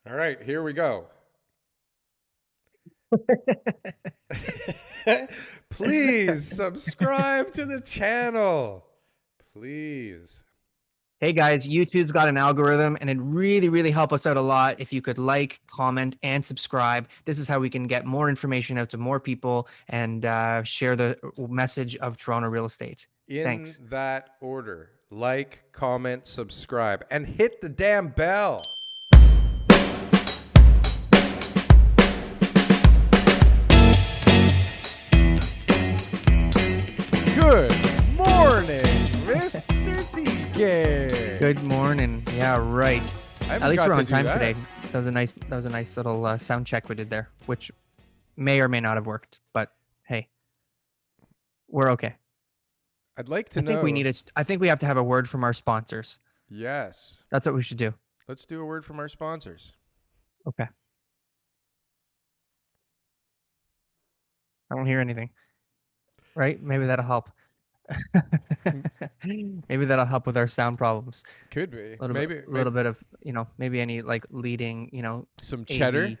All right, here we go. Please subscribe to the channel. Please. Hey guys, YouTube's got an algorithm and it'd really help us out a lot if you could like, comment, and subscribe. This is how we can get more information out to more people and share the message of Toronto real estate. In Thanks. that order, like, comment, subscribe, and hit the damn bell. Good morning, Mr. TK. Good morning. Yeah, right. At least we're on time today. That was a nice little sound check we did there, which may or may not have worked, but hey, we're okay. I'd like to I know. think we need I think we have to have a word from our sponsors. Yes. That's what we should do. Let's do a word from our sponsors. Okay. I don't hear anything. Right? Maybe that'll help. Maybe that'll help with our sound problems. Could be. A little bit of, maybe any like leading, some cheddar.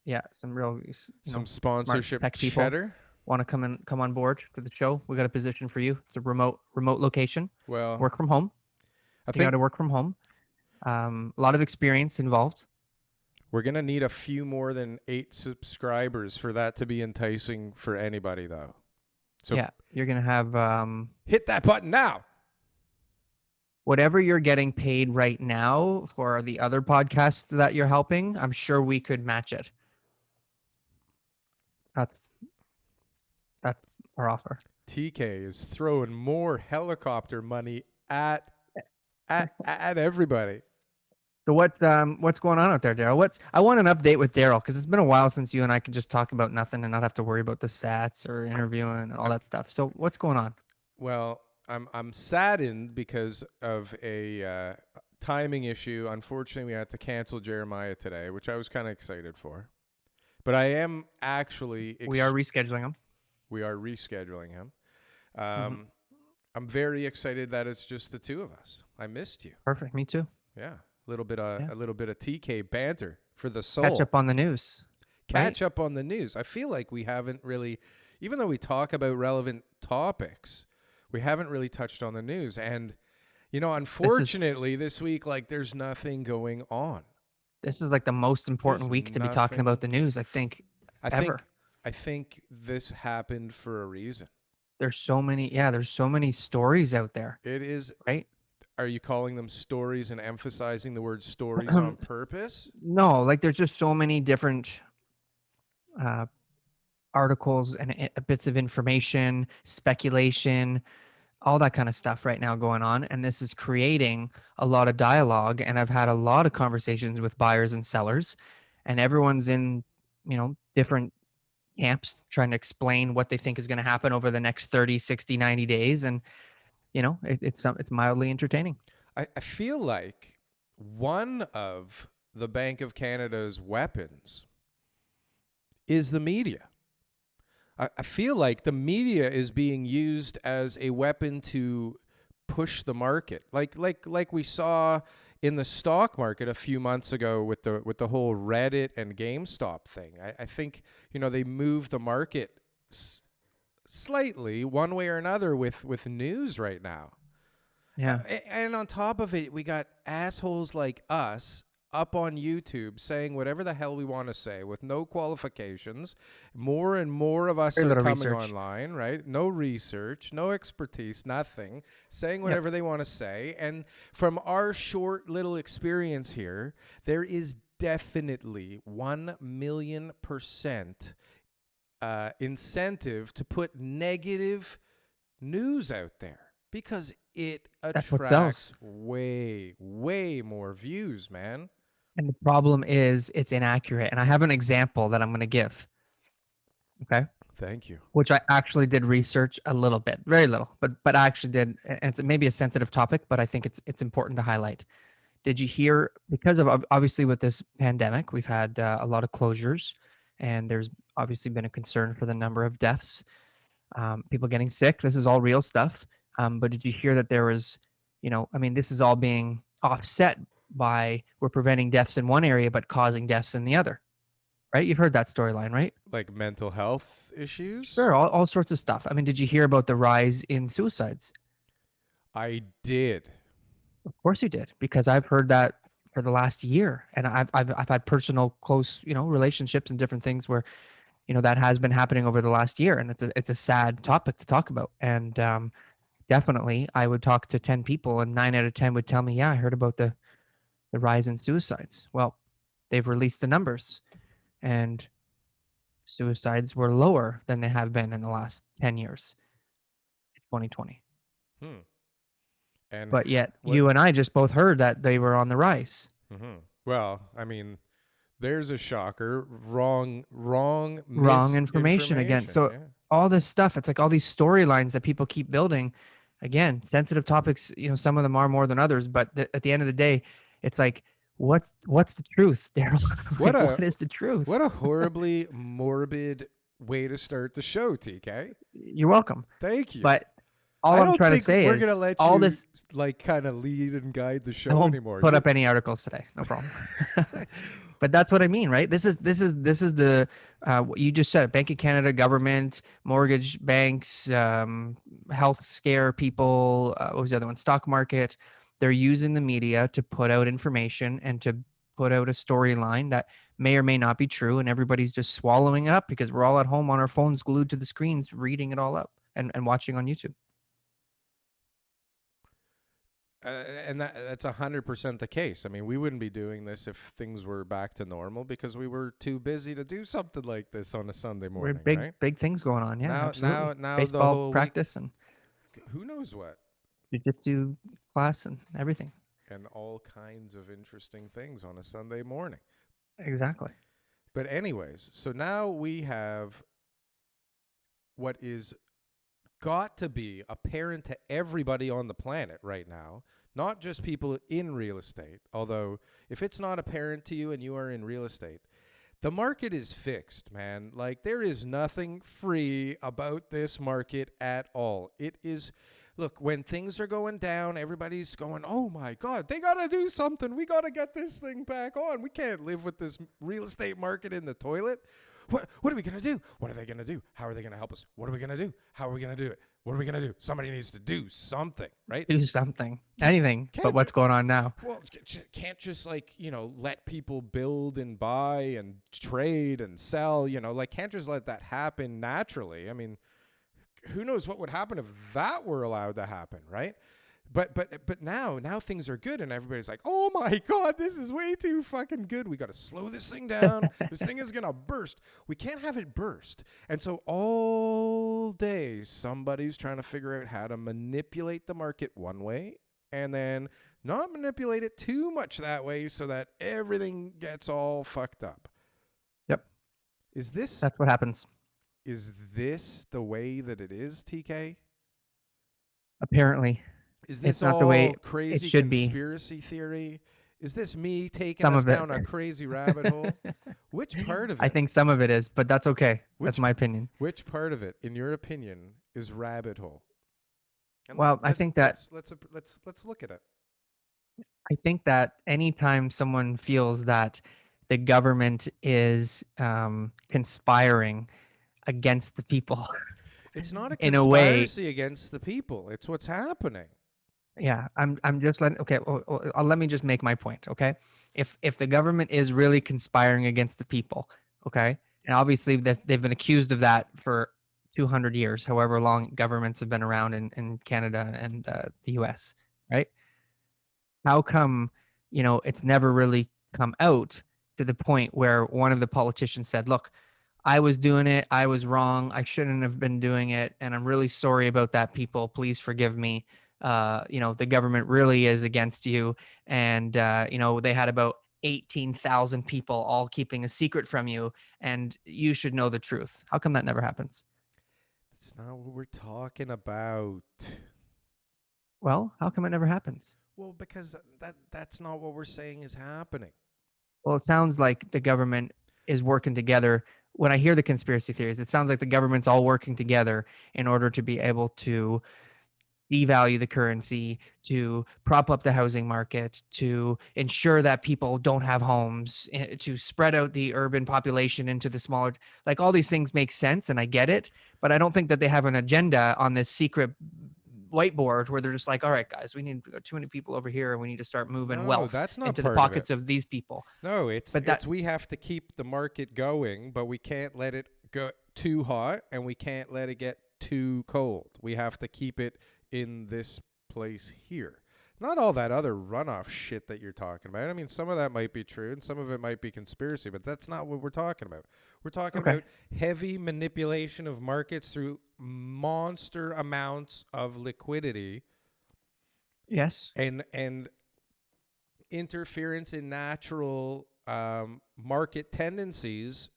Yeah, some real, some sponsorship tech people cheddar. Want to come on board to the show. We got a position for you. It's a remote location. Well, work from home. You got to work from home. A lot of experience involved. We're gonna need a few more than 8 subscribers for that to be enticing for anybody, though. So yeah, you're gonna have hit that button now. Whatever you're getting paid right now for the other podcasts that you're helping, I'm sure we could match it. That's our offer. TK is throwing more helicopter money at everybody. So what's going on out there, Darryl? I want an update with Darryl because it's been a while since you and I could just talk about nothing and not have to worry about the stats or interviewing and all that stuff. So what's going on? Well, I'm saddened because of a timing issue. Unfortunately, we had to cancel Jeremiah today, which I was kind of excited for. But I am actually we are rescheduling him. We are rescheduling him. I'm very excited that it's just the two of us. I missed you. Perfect. Me too. Yeah. A little bit of TK banter for the soul. Catch up on the news. Catch up on the news. I feel like we haven't really, even though we talk about relevant topics, we haven't really touched on the news. And, unfortunately, this week, like, there's nothing going on. This is like the most important week to be talking about the news, I think, ever. I think this happened for a reason. There's so many stories out there. It is. Right? Are you calling them stories and emphasizing the word stories on purpose? No, like there's just so many different articles and bits of information, speculation, all that kind of stuff right now going on. And this is creating a lot of dialogue. And I've had a lot of conversations with buyers and sellers, and everyone's in, different camps trying to explain what they think is going to happen over the next 30, 60, 90 days. And, it's mildly entertaining. I feel like one of the Bank of Canada's weapons is the media. I feel like the media is being used as a weapon to push the market, like we saw in the stock market a few months ago with the whole Reddit and GameStop thing. I think they moved the market slightly one way or another with news right now. Yeah. And on top of it, we got assholes like us up on YouTube saying whatever the hell we want to say with no qualifications. More and more of us are coming online, right? No research, no expertise, nothing. Saying whatever they want to say. And from our short little experience here, there is definitely 1,000,000% incentive to put negative news out there because it attracts way more views, man. And the problem is it's inaccurate. And I have an example that I'm going to give. Okay. Thank you. Which I actually did research a little bit, very little, but I actually did. And it's maybe a sensitive topic, but I think it's important to highlight. Did you hear, because of obviously with this pandemic, we've had a lot of closures, and there's obviously been a concern for the number of deaths, people getting sick. This is all real stuff. But did you hear that there was, this is all being offset we're preventing deaths in one area but causing deaths in the other, right? You've heard that storyline, right? Like mental health issues? Sure, all sorts of stuff. I mean, did you hear about the rise in suicides? I did. Of course you did, because I've heard that for the last year, and I've had personal close, relationships and different things where, that has been happening over the last year, and it's a sad topic to talk about. And definitely, I would talk to 10 people, and 9 out of 10 would tell me, "Yeah, I heard about the rise in suicides." Well, they've released the numbers, and suicides were lower than they have been in the last 10 years, 2020. Hmm. And But yet, what? you and I just both heard that they were on the rise. Well, I mean, there's a shocker. Wrong Wrong information again. misinformation. So Yeah. all this stuff, it's like all these storylines that people keep building. Again, sensitive topics, some of them are more than others, but at the end of the day, it's like, what's the truth, Darryl? What Like, a what is the truth? what a horribly morbid way to start the show, TK. You're welcome. Thank you. But all I I'm don't trying to think say we're is gonna let all you this. like kind of lead and guide the I show won't anymore. put up any articles today. No problem. But that's what I mean, right? This is the what you just said: Bank of Canada, government, mortgage banks, health scare people. What was the other one? Stock market. They're using the media to put out information and to put out a storyline that may or may not be true, and everybody's just swallowing it up because we're all at home on our phones, glued to the screens, reading it all up and watching on YouTube. And that's 100% the case. I mean, we wouldn't be doing this if things were back to normal because we were too busy to do something like this on a Sunday We're morning, big right? big things going on. Yeah, absolutely. Now the Baseball whole practice and week, who knows what, jiu-jitsu class and everything. and all kinds of interesting things on a Sunday morning. Exactly. But anyways, so now we have what is got to be apparent to everybody on the planet right now, not just people in real estate. Although, if it's not apparent to you and you are in real estate, the market is fixed, man. Like, there is nothing free about this market at all. It is, look, when things are going down, everybody's going, oh my God, they got to do something. We got to get this thing back on. We can't live with this real estate market in the toilet. What are we going to do? What are they going to do? How are they going to help us? What are we going to do? How are we going to do it? What are we going to do? Somebody needs to do something, right? Do something. Anything but what's going on now. Well, can't just let people build and buy and trade and sell, can't just let that happen naturally. I mean, who knows what would happen if that were allowed to happen, right? But now things are good and everybody's like, oh my God, this is way too fucking good. We got to slow this thing down. This thing is going to burst. We can't have it burst. And so all day somebody's trying to figure out how to manipulate the market one way and then not manipulate it too much that way so that everything gets all fucked up. Yep. That's what happens. Is this the way that it is, TK? Apparently. Is this it's not all the way crazy it should conspiracy theory? Is this me taking Some us of it. down a crazy rabbit hole? Which part of it? I think some of it is, but that's okay. That's my opinion. Which part of it, in your opinion, is rabbit hole? And well, I think that let's look at it. I think that anytime someone feels that the government is conspiring against the people, it's not a in a way against the people. It's what's happening. Yeah, I'm just letting. Okay, let me just make my point. Okay, if the government is really conspiring against the people, okay, and obviously they've been accused of that for 200 years, however long governments have been around in Canada and the U.S. Right? How come it's never really come out to the point where one of the politicians said, "Look, I was doing it. I was wrong. I shouldn't have been doing it, and I'm really sorry about that. People, please forgive me." The government really is against you. And, they had about 18,000 people all keeping a secret from you, and you should know the truth. How come that never happens? It's not what we're talking about. Well, how come it never happens? Well, because that's not what we're saying is happening. Well, it sounds like the government is working together. When I hear the conspiracy theories, it sounds like the government's all working together in order to be able to devalue the currency, to prop up the housing market, to ensure that people don't have homes, to spread out the urban population into the smaller, like all these things make sense and I get it, but I don't think that they have an agenda on this secret whiteboard where they're just like, all right, guys, we need too many people over here and we need to start moving No, wealth that's not into the part of it. pockets of these people. No, it's But that, it's we have to keep the market going, but we can't let it go too hot and we can't let it get too cold. We have to keep it in this place here. Not all that other runoff shit that you're talking about. I mean, some of that might be true and some of it might be conspiracy, but that's not what we're talking about. We're talking okay. about heavy manipulation of markets through monster amounts of liquidity Yes. and interference in natural market tendencies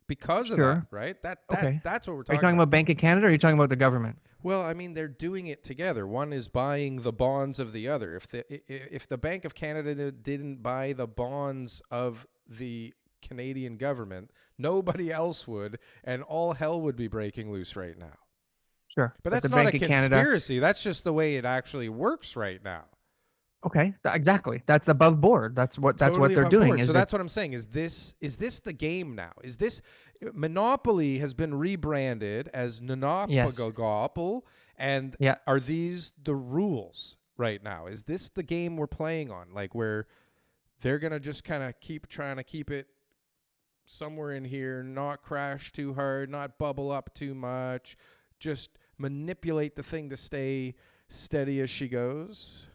because of that, Sure. right? Okay. That's what we're Are you talking talking about. about Bank of Canada or are you talking about the government? Well, I mean, they're doing it together. One is buying the bonds of the other. If the Bank of Canada didn't buy the bonds of the Canadian government, nobody else would, and all hell would be breaking loose right now. Sure. But But that's the not a Bank of Canada, conspiracy. That's just the way it actually works right now. okay, exactly. That's above board. That's what Totally they're above doing. board. Is So they're that's what I'm saying. Is this the game now? Is this Monopoly has been rebranded as yes, Nonopagogopal, and yeah. are these the rules right now? Is this the game we're playing on? Like where they're gonna just kind of keep trying to keep it somewhere in here, not crash too hard, not bubble up too much, just manipulate the thing to stay steady as she goes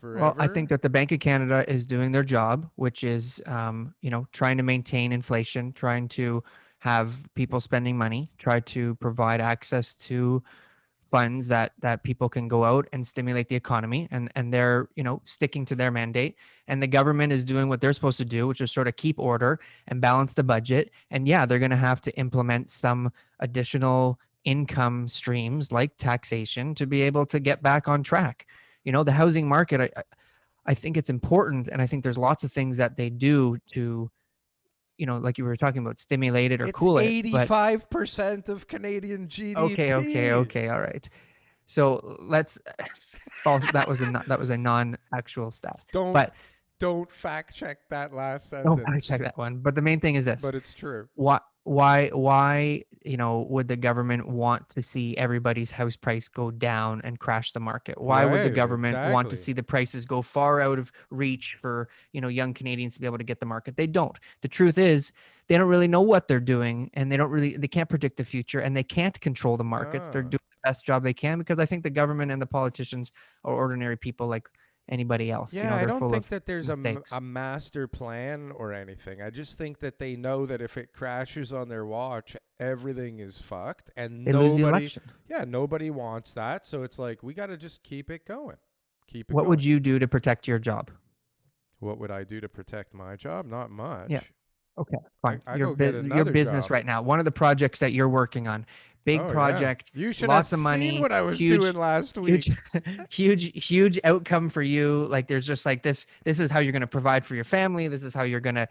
Well, I forever. think that the Bank of Canada is doing their job, which is, trying to maintain inflation, trying to have people spending money, try to provide access to funds that people can go out and stimulate the economy, and they're sticking to their mandate, and the government is doing what they're supposed to do, which is sort of keep order and balance the budget. And yeah, they're going to have to implement some additional income streams like taxation to be able to get back on track. The housing market, I think it's important, and I think there's lots of things that they do to, like you were talking about, stimulate it or It's cool it. But 85% of Canadian GDP. okay, all right. So let's false. That was a non-actual stat, Don't but don't fact check that last don't fact sentence, check that one. But the main thing is this: but it's true. why would the government want to see everybody's house price go down and crash the market? Why would the Right, government want to exactly. see the prices go far out of reach for young Canadians to be able to get the market? They don't. The truth is they don't really know what they're doing, and they can't predict the future, and they can't control the markets. They're No. doing the best job they can because I think the government and the politicians are ordinary people like anybody else. Yeah, I They're don't full think of that there's a mistakes. master plan or anything. I just think that they know that if it crashes on their watch, everything is fucked, and They lose the election. nobody wants that. So it's like we got to just keep it going. Keep it What going. would you do to protect your job? What would I do to protect my job? Not Yeah. much. Okay, fine. I go get Your another business job. right now. One of the projects that you're working on, big Oh yeah. project, You should have lots of seen money, what I was doing huge, last huge, week. huge outcome for you. Like there's just like this. This is how you're going to provide for your family. This is how you're going to,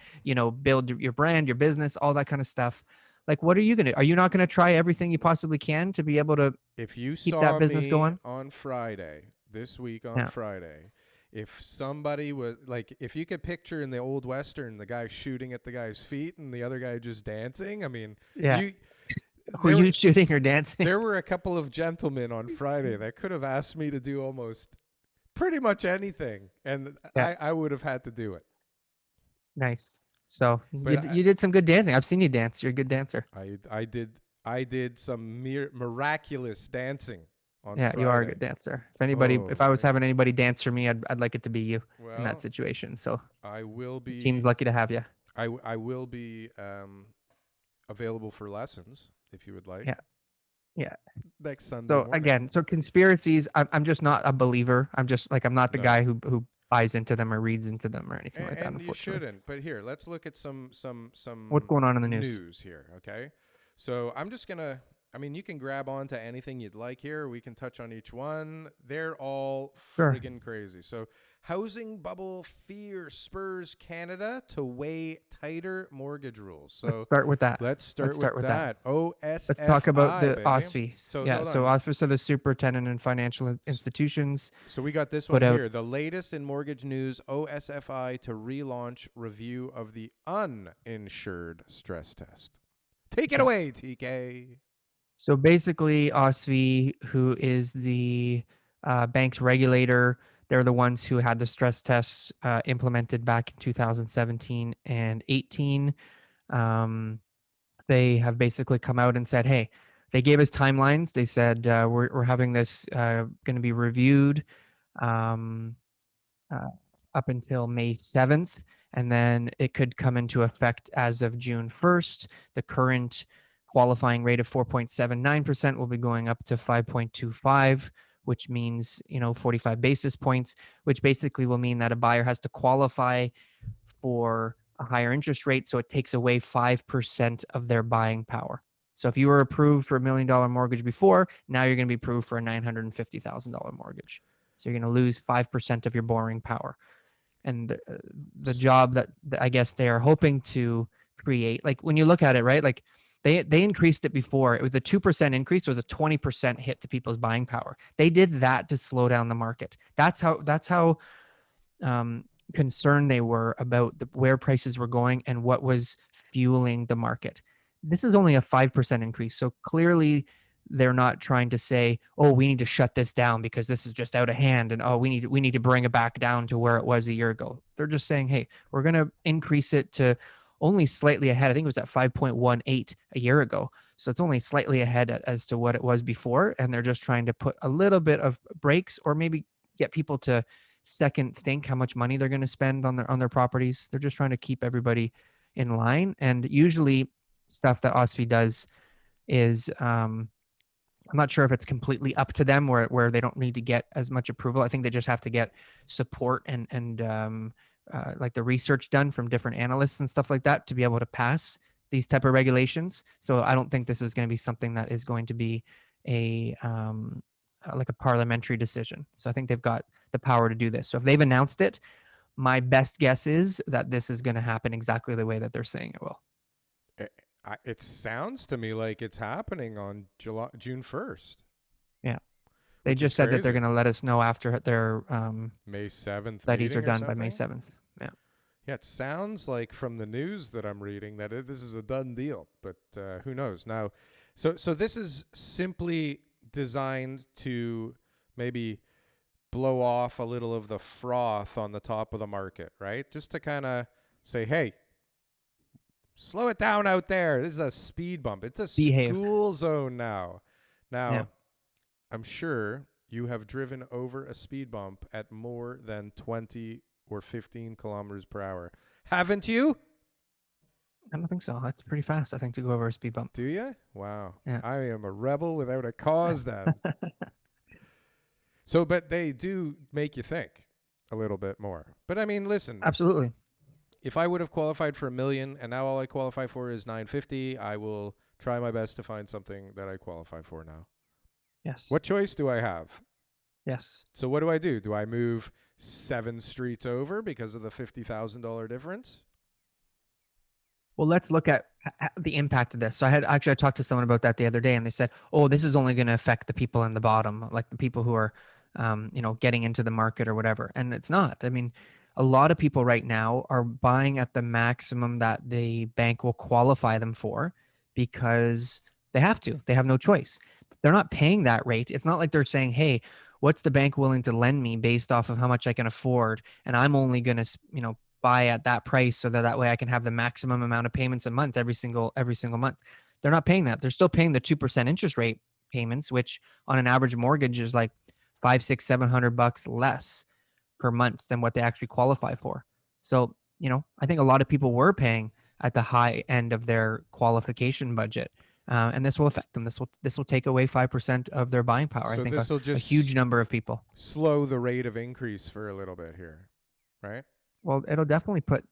build your brand, your business, all that kind of stuff. Like, what are you going to? Are you not going to try everything you possibly can to be able to If you keep that saw business me going? on Friday, this week on Yeah. Friday, if somebody was like, if you could picture in the old Western, the guy shooting at the guy's feet and the other guy just dancing, I mean, Yeah. you, Were there, you shooting or dancing? there were a couple of gentlemen on Friday that could have asked me to do almost pretty much anything, and Yeah. I would have had to do it. Nice. So But you did some good dancing. I've seen you dance. You're a good dancer. I did some miraculous dancing on Yeah, you are a Friday. good dancer. Oh If I was man. having anybody dance for me, I'd like it to be you in that Well, situation. So I will the team's be lucky to have you. I will be available for lessons if you would like. Yeah. Yeah. Next Sunday So morning. again, so conspiracies, I'm just not a believer. I'm not the No. guy who buys into them or reads into them or anything like that. And you Unfortunately. shouldn't. But here, let's look at some What's going on in the news? here, okay? So I'm just gonna. I mean, you can grab onto anything you'd like here. We can touch on each one. They're all Sure. friggin' crazy. So Housing bubble fear spurs Canada to weigh tighter mortgage rules. So Let's start with that. let's Let's start start with with that. that. Let's talk about OSFI, the baby. OSFI. So Yeah, hold so on. Office of the Superintendent and Financial Institutions. So we got this put one out- here. The latest in mortgage news, OSFI to relaunch review of the uninsured stress test. Take it away, TK. So basically, OSFI, who is the bank's regulator, they're the ones who had the stress tests implemented back in 2017 and 18. They have basically come out and said, hey, they gave us timelines. They said, we're having this going to be reviewed um, up until May 7th, and then it could come into effect as of June 1st. The current qualifying rate of 4.79% will be going up to 5.25, which means 45 basis points, which basically will mean that a buyer has to qualify for a higher interest rate, so it takes away 5% of their buying power. So if you were approved for $1 million mortgage before, now you're going to be approved for a $950,000 mortgage. So you're going to lose 5% of your borrowing power. And the job that I guess they are hoping to create, like when you look at it, right? Like they increased it before. It was a 2% increase, was a 20% hit to people's buying power. They did that to slow down the market. That's how concerned they were about where prices were going and what was fueling the market. This is only a 5% increase. So clearly they're not trying to say, oh, we need to shut this down because this is just out of hand, and oh, we need to bring it back down to where it was a year ago. They're just saying, hey, we're going to increase it to only slightly ahead. I think it was at 5.18 a year ago. So it's only slightly ahead as to what it was before. And they're just trying to put a little bit of brakes, or maybe get people to second think how much money they're going to spend on their properties. They're just trying to keep everybody in line. And usually stuff that OSFI does is I'm not sure if it's completely up to them where they don't need to get as much approval. I think they just have to get support and like the research done from different analysts and stuff like that to be able to pass these type of regulations. So I don't think this is going to be something that is going to be a like a parliamentary decision. So I think they've got the power to do this. So if they've announced it, my best guess is that this is going to happen exactly the way that they're saying it will. It sounds to me like it's happening on June 1st. Yeah. They just said that they're going to let us know after their May 7th studies are done by May 7th. Yeah. Yeah, it sounds like from the news that I'm reading that this is a done deal, but who knows? Now, so this is simply designed to maybe blow off a little of the froth on the top of the market, right? Just to kind of say, hey, slow it down out there. This is a speed bump. It's a school zone now. Now, yeah. I'm sure you have driven over a speed bump at more than 20 or 15 kilometers per hour. Haven't you? I don't think so. That's pretty fast, I think, to go over a speed bump. Do you? Wow. Yeah. I am a rebel without a cause then. So, but they do make you think a little bit more. But I mean, listen. Absolutely. If I would have qualified for $1 million and now all I qualify for is $950, I will try my best to find something that I qualify for now. Yes. What choice do I have? Yes. So what do? Do I move 7 streets over because of the $50,000 difference? Well, let's look at the impact of this. So I talked to someone about that the other day, and they said, oh, this is only going to affect the people in the bottom, like the people who are, getting into the market or whatever. And it's not. I mean, a lot of people right now are buying at the maximum that the bank will qualify them for because they have to. They have no choice. They're not paying that rate. It's not like they're saying, hey, what's the bank willing to lend me based off of how much I can afford? And I'm only going to, buy at that price so that way I can have the maximum amount of payments a month every single month. They're not paying that. They're still paying the 2% interest rate payments, which on an average mortgage is like $500, $600, $700 less per month than what they actually qualify for. So, I think a lot of people were paying at the high end of their qualification budget. And this will affect them. This will take away 5% of their buying power. So I think a huge number of people. Slow the rate of increase for a little bit here, right? Well, it'll definitely put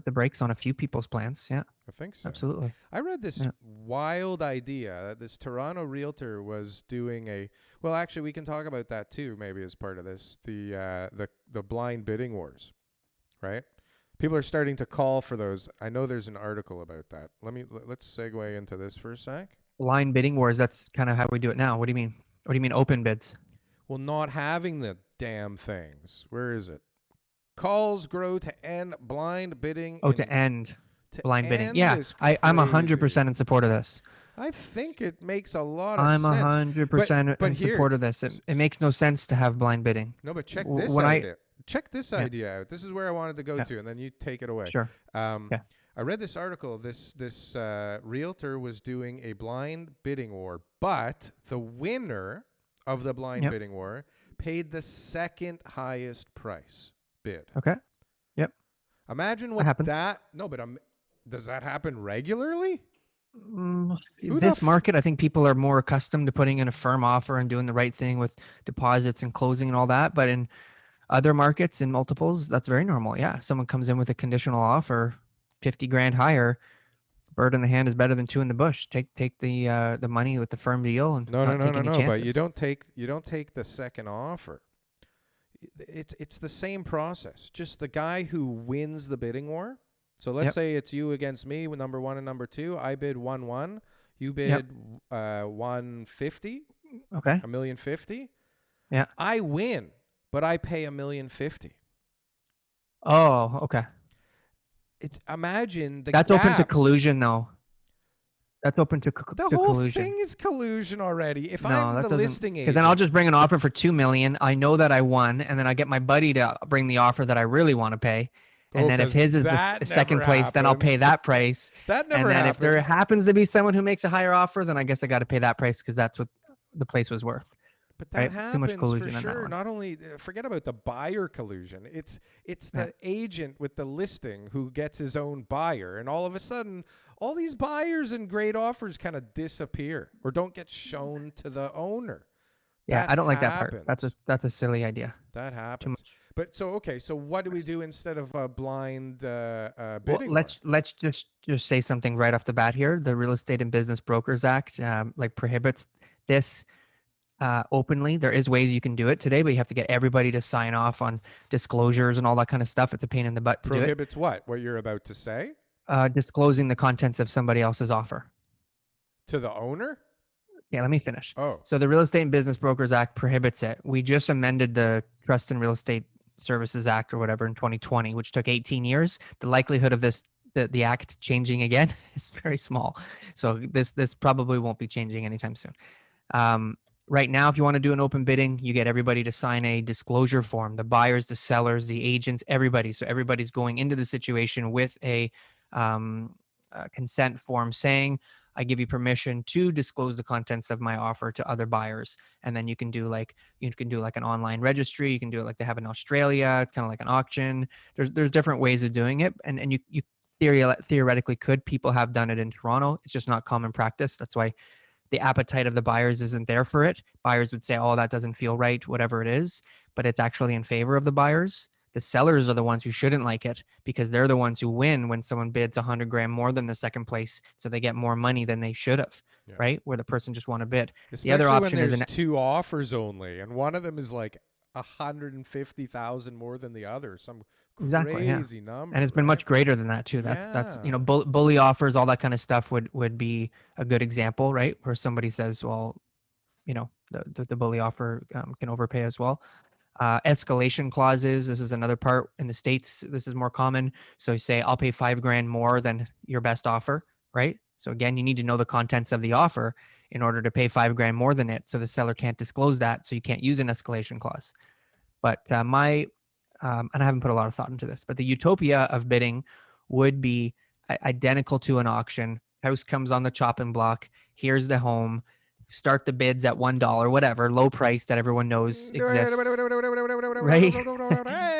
the brakes on a few people's plans. Yeah. I think so. Absolutely. I read this wild idea that this Toronto realtor was doing a. Well, actually, we can talk about that too. Maybe as part of this, the blind bidding wars, right? People are starting to call for those. I know there's an article about that. Let's segue into this for a sec. Blind bidding wars. That's kind of how we do it now. What do you mean? What do you mean open bids? Well, not having the damn things. Where is it? Calls grow to end blind bidding. Oh, to end blind bidding. Yeah, I'm 100% in support of this. I think it makes a lot of I'm sense. 100% in support of this. It makes no sense to have blind bidding. No, but check this idea. Check this idea out. This is where I wanted to go to, and then you take it away. Sure. I read this article. This realtor was doing a blind bidding war, but the winner of the blind bidding war paid the second highest price bid. Okay. Yep. Imagine what that. No, but does that happen regularly? This market, I think people are more accustomed to putting in a firm offer and doing the right thing with deposits and closing and all that. But in other markets, in multiples, that's very normal. Yeah, someone comes in with a conditional offer, 50 grand higher. Bird in the hand is better than two in the bush. Take the money with the firm deal and no. But you don't take the second offer. It's the same process. Just the guy who wins the bidding war. So let's say it's you against me with number 1 and number 2. I bid 1-1. You bid 150. Okay. $1,050,000. Yeah. I win, but I pay $1,050,000. Oh, okay. Imagine that's open to collusion, though. That's open to collusion. The whole thing is collusion already. If I'm the listing agent, because then I'll just bring an offer for $2 million. I know that I won, and then I get my buddy to bring the offer that I really want to pay. And then if his is the second place, then I'll pay that price. That never And then happens. if there happens to be someone who makes a higher offer, then I guess I got to pay that price because that's what the place was worth. But that happens too much collusion for sure. Not only forget about the buyer collusion. It's the agent with the listing who gets his own buyer, and all of a sudden, all these buyers and great offers kind of disappear or don't get shown to the owner. Yeah, I don't like that part. That's a silly idea. That happens. Too much. But so what do we do instead of a blind bidding? Well, let's just say something right off the bat here. The Real Estate and Business Brokers Act prohibits this openly. There is ways you can do it today, but you have to get everybody to sign off on disclosures and all that kind of stuff. It's a pain in the butt to do it. Prohibits what? What you're about to say? Disclosing the contents of somebody else's offer. To the owner? Yeah, let me finish. Oh. So the Real Estate and Business Brokers Act prohibits it. We just amended the Trust and Real Estate Services Act or whatever in 2020, which took 18 years. The likelihood of the act changing again is very small. So this probably won't be changing anytime soon. Right now, if you want to do an open bidding, you get everybody to sign a disclosure form, the buyers, the sellers, the agents, everybody. So everybody's going into the situation with a consent form saying, I give you permission to disclose the contents of my offer to other buyers. And then you can do like an online registry. You can do it like they have in Australia. It's kind of like an auction. There's different ways of doing it. And you theoretically could. People have done it in Toronto. It's just not common practice. That's why the appetite of the buyers isn't there for it. Buyers would say, oh, that doesn't feel right, whatever it is, but it's actually in favor of the buyers. The sellers are the ones who shouldn't like it because they're the ones who win when someone bids 100 grand more than the second place. So they get more money than they should have, right? Where the person just want to bid. Especially the other option when there's two offers only, and one of them is like 150,000 more than the other. Some crazy number. And it's been much greater than that too. That's bully offers, all that kind of stuff would be a good example, right? Where somebody says, well, the bully offer can overpay as well. Escalation clauses. This is another part in the States. This is more common. So you say, I'll pay 5 grand more than your best offer, right? So again, you need to know the contents of the offer in order to pay 5 grand more than it. So the seller can't disclose that. So you can't use an escalation clause. But and I haven't put a lot of thought into this, but the utopia of bidding would be identical to an auction. House comes on the chopping block. Here's the home. Start the bids at $1, whatever, low price that everyone knows exists, right?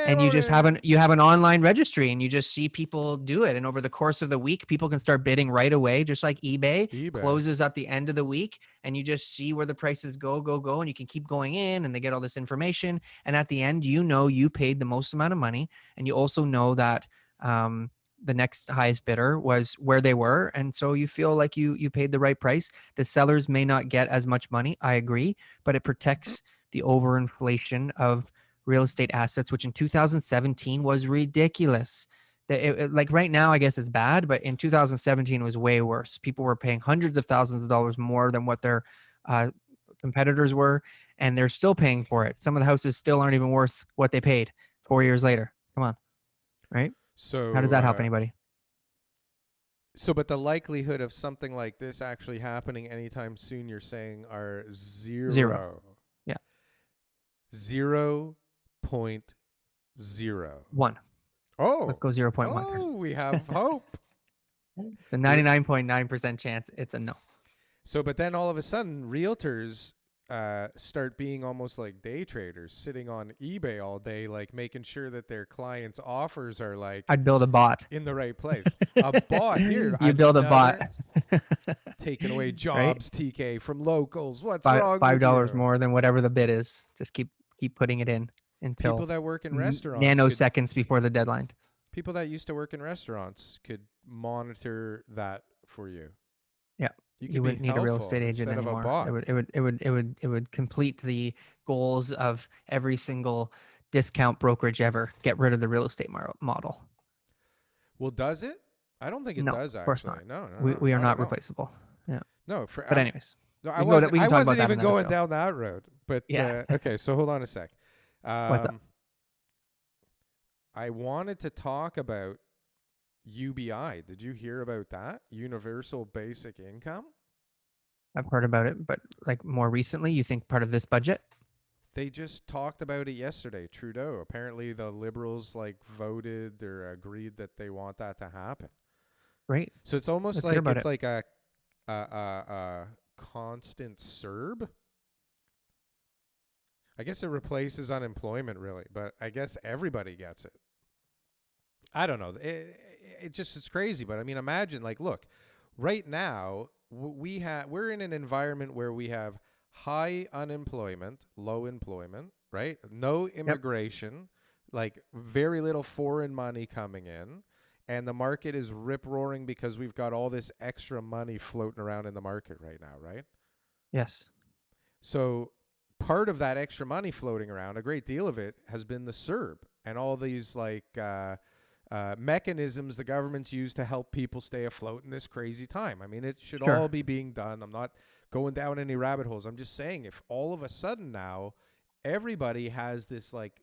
And you just have an online registry, and you just see people do it. And over the course of the week, people can start bidding right away, just like eBay closes at the end of the week, and you just see where the prices go, and you can keep going in, and they get all this information. And at the end, you paid the most amount of money, and you also know that the next highest bidder was where they were, and so you feel like you paid the right price. The sellers may not get as much money, I agree, but it protects the overinflation of real estate assets, which in 2017 was ridiculous. Like right now, I guess it's bad, but in 2017 it was way worse. People were paying hundreds of thousands of dollars more than what their uh, competitors were, and they're still paying for it. Some of the houses still aren't even worth what they paid 4 years later. Come on, right? How does So, that help anybody? but the likelihood of something like this actually happening anytime soon, you're saying, are zero. Zero. Yeah. 0.0. 1. Oh. Let's go 0.1. Oh, we have hope. The 99.9% chance it's a no. So, but then all of a sudden, realtors start being almost like day traders, sitting on eBay all day, like making sure that their clients' offers are like I'd build a bot in the right place. A bot here. You build a bot. Taking away jobs, Right? TK, from locals. What's wrong with $5 you? more than whatever the bid is. Just keep putting it in until People that work in restaurants, nanoseconds before the deadline. People that used to work in restaurants could monitor that for you. Yeah. You wouldn't need a real estate agent anymore. It would complete the goals of every single discount brokerage ever. Get rid of the real estate model. Well, does it? I don't think it does. Actually, of course not. No, we are not replaceable. Yeah. No, but anyways, no, I wasn't even going down that road. But yeah. Okay, so hold on a sec. I wanted to talk about UBI. Did you hear about that? Universal Basic Income? I've heard about it, but like more recently, you think part of this budget? They just talked about it yesterday. Trudeau. Apparently the Liberals like voted or agreed that they want that to happen. Right. So it's almost like it's like a constant CERB. I guess it replaces unemployment, really, but I guess everybody gets it. I don't know. It's crazy, but I mean, imagine, like, look, right now we're in an environment where we have high unemployment, low employment, right? No immigration, like very little foreign money coming in, and the market is rip-roaring because we've got all this extra money floating around in the market right now, right? Yes. So part of that extra money floating around, a great deal of it, has been the CERB and all these like mechanisms the government's used to help people stay afloat in this crazy time. I mean, it should all be being done. I'm not going down any rabbit holes. I'm just saying, if all of a sudden now everybody has this like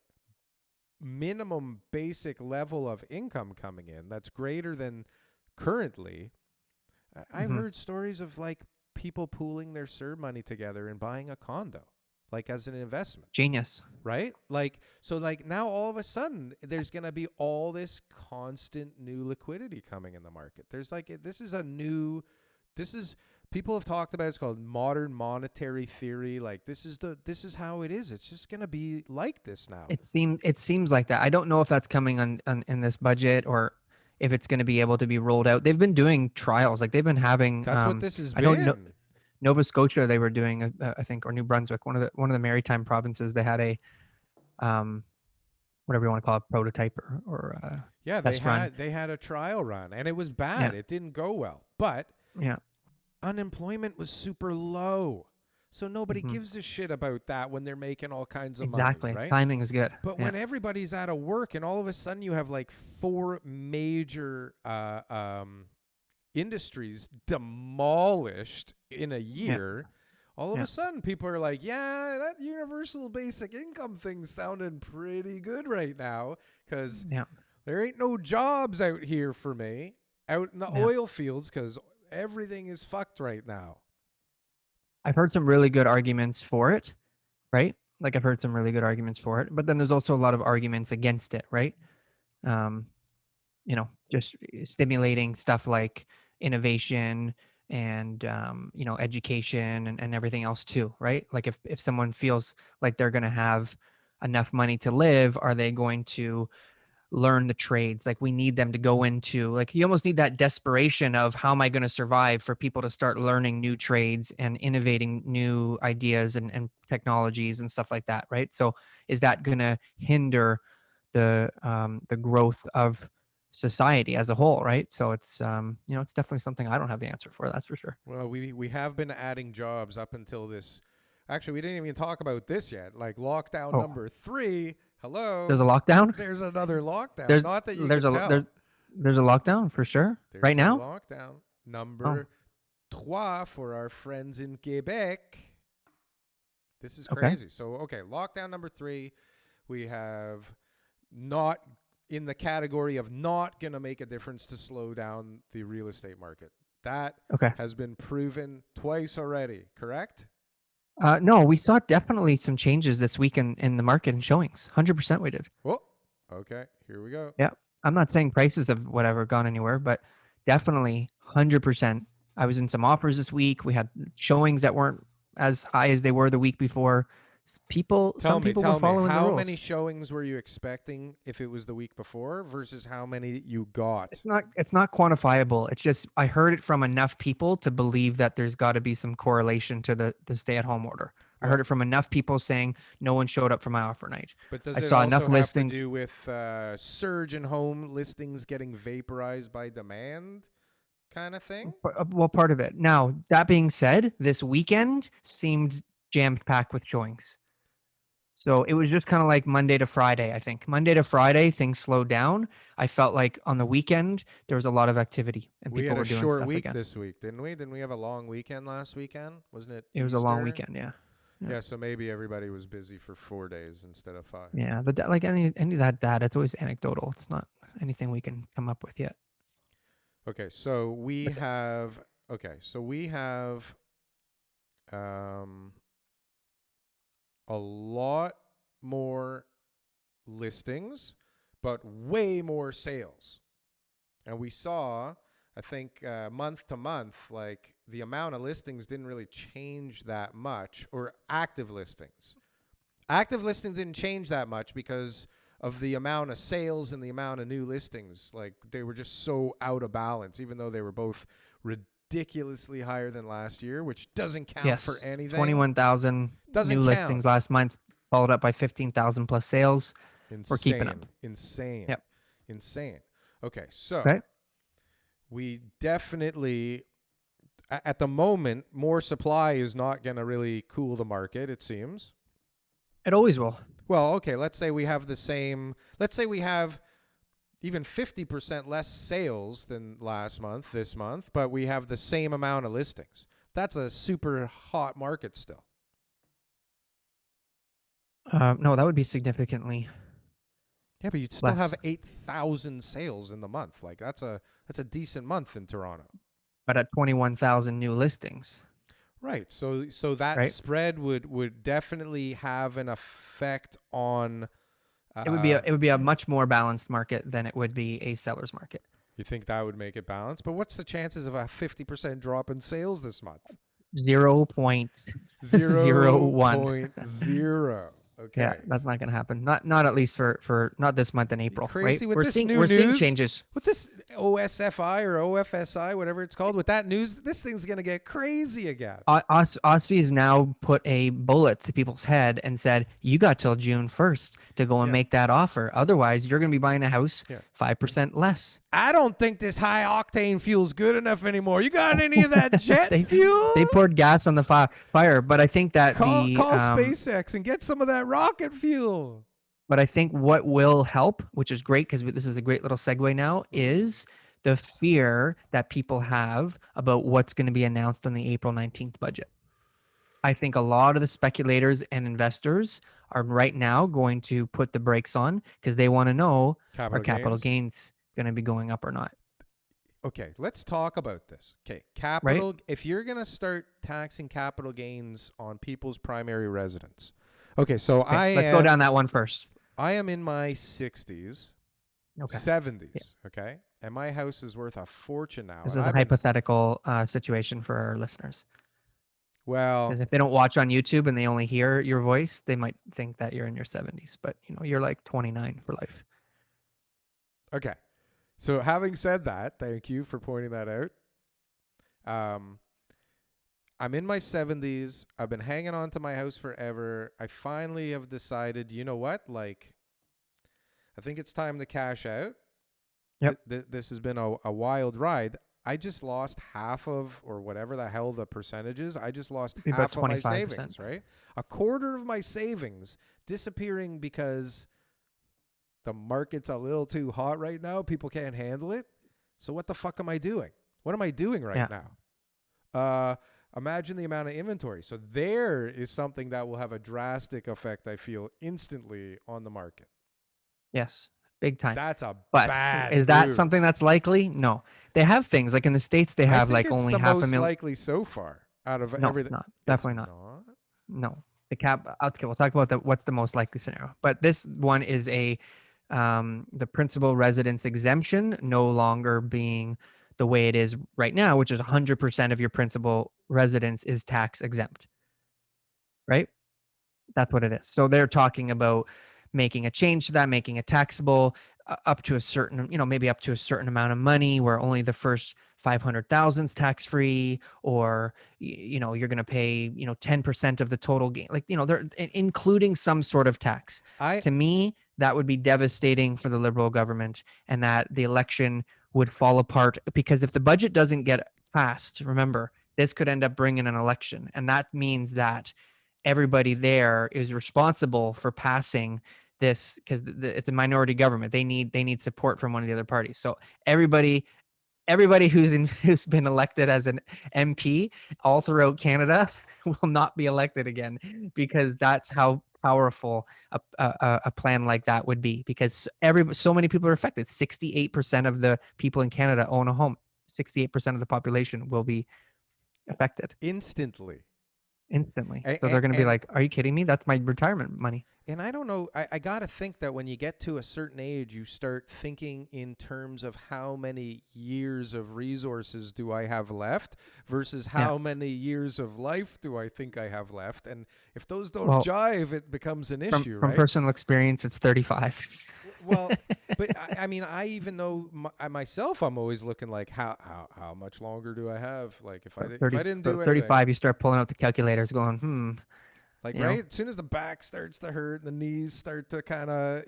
minimum basic level of income coming in that's greater than currently, I've heard stories of like people pooling their CERB money together and buying a condo, like as an investment. Genius. Right? Like, so like now all of a sudden there's going to be all this constant new liquidity coming in the market. There's like, people have talked about, it's called modern monetary theory. Like this is how it is. It's just going to be like this now. It seems like that. I don't know if that's coming on in this budget or if it's going to be able to be rolled out. They've been doing trials. Like they've been having, that's what this has been. I don't know. Nova Scotia, they were doing, I think, or New Brunswick, one of the maritime provinces. They had a, whatever you want to call it, prototype or they had a trial run, and it was bad. Yeah. It didn't go well, but unemployment was super low, so nobody gives a shit about that when they're making all kinds of money. Right? Timing is good. But when everybody's out of work, and all of a sudden you have like 4 major industries demolished in a year, all of a sudden people are like, yeah, that universal basic income thing's sounding pretty good right now, because there ain't no jobs out here for me out in the oil fields, because everything is fucked right now. I've heard some really good arguments for it, right? Like I've heard some really good arguments for it, but then there's also a lot of arguments against it, right? Just stimulating stuff like innovation and education and everything else too, right? Like if someone feels like they're going to have enough money to live, are they going to learn the trades? Like we need them to go into, like you almost need that desperation of how am I going to survive for people to start learning new trades and innovating new ideas and technologies and stuff like that, right? So is that going to hinder the growth of society as a whole, right? So it's it's definitely something I don't have the answer for. That's for sure. Well, we have been adding jobs up until this. Actually, we didn't even talk about this yet. Like lockdown Oh, number 3. Hello. there's a lockdown. There's another lockdown. There's Not that you there's could a tell. there's a lockdown for sure right There's a now. lockdown Oh, number 3 for our friends in Quebec. This is okay. crazy. So, okay, lockdown number 3. We have not in the category of not going to make a difference to slow down the real estate market. That Okay. has been proven twice already, correct? No, we saw definitely some changes this week in the market and showings. 100% we did. Oh, okay. Here we go. Yeah. I'm not saying prices have whatever gone anywhere, but definitely 100%. I was in some offers this week. We had showings that weren't as high as they were the week before. Some people were following the how rules. many showings were you expecting if it was the week before versus how many you got? It's not quantifiable. It's just I heard it from enough people to believe that there's got to be some correlation to the stay-at-home order. I heard it from enough people saying no one showed up for my offer night. But does I it saw also enough have listings. to do with surge in home listings getting vaporized by demand kind of thing? Well, part of it. Now, that being said, this weekend seemed jammed packed with showings. So it was just kind of like Monday to Friday, I think. Monday to Friday, things slowed down. I felt like on the weekend, there was a lot of activity and We people had were a doing short stuff week again. this week, didn't we? Didn't we have a long weekend last weekend? Wasn't it It was a long weekend, yeah. Yeah, so maybe everybody was busy for 4 days instead of 5. Yeah, but like any of that data, it's always anecdotal. It's not anything we can come up with yet. Okay, so we That's it. have um a lot more listings, but way more sales. And we saw, I think, month to month, like the amount of listings didn't really change that much, or active listings. Active listings didn't change that much because of the amount of sales and the amount of new listings. Like they were just so out of balance, even though they were both ridiculously higher than last year, which doesn't count for Yes, anything. 21,000 Doesn't new count. listings last month, followed up by 15,000 plus sales. We're keeping up. Insane. Yep. Insane. Okay, so Okay. we definitely, at the moment, more supply is not going to really cool the market, it seems. It always will. Well, okay, let's say we have even 50% less sales than this month, but we have the same amount of listings. That's a super hot market still. No, that would be significantly. Yeah, but you'd still Less. have 8,000 sales in the month. Like that's a decent month in Toronto. But at 21,000 new listings. Right. So that Right. spread would definitely have an effect on. It would be a much more balanced market than it would be a seller's market. You think that would make it balanced? But what's the chances of a 50% drop in sales this month? 0.01. 0.0. Okay. Yeah, that's not going to happen. Not at least for not this month in April. Crazy right? with this new we're seeing news? changes. With this OSFI or OFSI, whatever it's called, with that news, this thing's going to get crazy again. OSFI has now put a bullet to people's head and said, you got till June 1st to go and make that offer. Otherwise, you're going to be buying a house 5% less. I don't think this high octane fuel's good enough anymore. You got any of that jet fuel? They poured gas on the fire, but I think that call SpaceX and get some of that rocket fuel. But I think what will help, which is great because this is a great little segue now, is the fear that people have about what's going to be announced on the April 19th budget. I think a lot of the speculators and investors are right now going to put the brakes on because they want to know are capital gains going to be going up or not. Okay, let's talk about this. Okay, capital. Right? If you're going to start taxing capital gains on people's primary residence. Okay, so let's go down that one first. I am in my 60s, 70s, okay? And my house is worth a fortune now. This is a hypothetical situation for our listeners. Well, because if they don't watch on YouTube and they only hear your voice, they might think that you're in your 70s, but you're like 29 for life. Okay. So having said that, thank you for pointing that out. I'm in my 70s. I've been hanging on to my house forever. I finally have decided, you know what? Like, I think it's time to cash out. Yep. This has been a wild ride. I just lost half of, or whatever the hell the percentage is. I just lost Be about half of my 25%. savings, right? A quarter of my savings disappearing because the market's a little too hot right now. People can't handle it. So what the fuck am I doing? What am I doing right now? Imagine the amount of inventory. So there is something that will have a drastic effect, I feel, instantly on the market. Yes, big time. That's a But bad is that move. something that's likely? No. They have things like in the States, they I have think like it's only the half a most million. likely so far out of No, everything. it's not. It's Definitely not. No. The cap. Okay, we'll talk about what's the most likely scenario. But this one is the principal residence exemption no longer being the way it is right now, which is 100% of your principal residence is tax exempt. Right? That's what it is. So they're talking about making a change to that, making it taxable up to a certain, maybe up to a certain amount of money where only the first 500,000 is tax free, or, you're going to pay, 10% of the total gain. Like, they're including some sort of tax. To me, that would be devastating for the Liberal government, and that the election would fall apart, because if the budget doesn't get passed, remember, this could end up bringing an election. And that means that everybody there is responsible for passing this, because it's a minority government. They need support from one of the other parties. So everybody who's been elected as an MP all throughout Canada will not be elected again, because that's how powerful a plan like that would be, because so many people are affected. 68% of the people in Canada own a home. 68% of the population will be affected instantly. So they're going to be like, are you kidding me? That's my retirement money. And I don't know. I got to think that when you get to a certain age, you start thinking in terms of how many years of resources do I have left versus how many years of life do I think I have left. And if those don't jive, it becomes an issue, from right? personal experience, it's 35. Well, but I mean, I even know myself, I'm always looking like, how much longer do I have? Like if I didn't do 35, anything, you start pulling out the calculators going, like, right? As soon as the back starts to hurt, the knees start to kind of,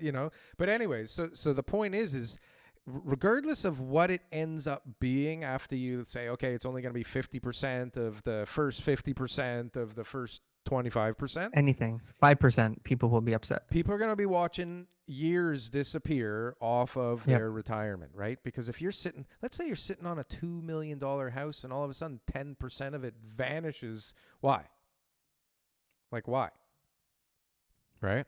But anyways, so the point is regardless of what it ends up being after you say, okay, it's only going to be 50% of the first 50% of the first 25%. Anything, 5%, people will be upset. People are going to be watching years disappear off of their retirement, right? Because if let's say you're sitting on a $2 million house and all of a sudden 10% of it vanishes. Why? Like, why? Right?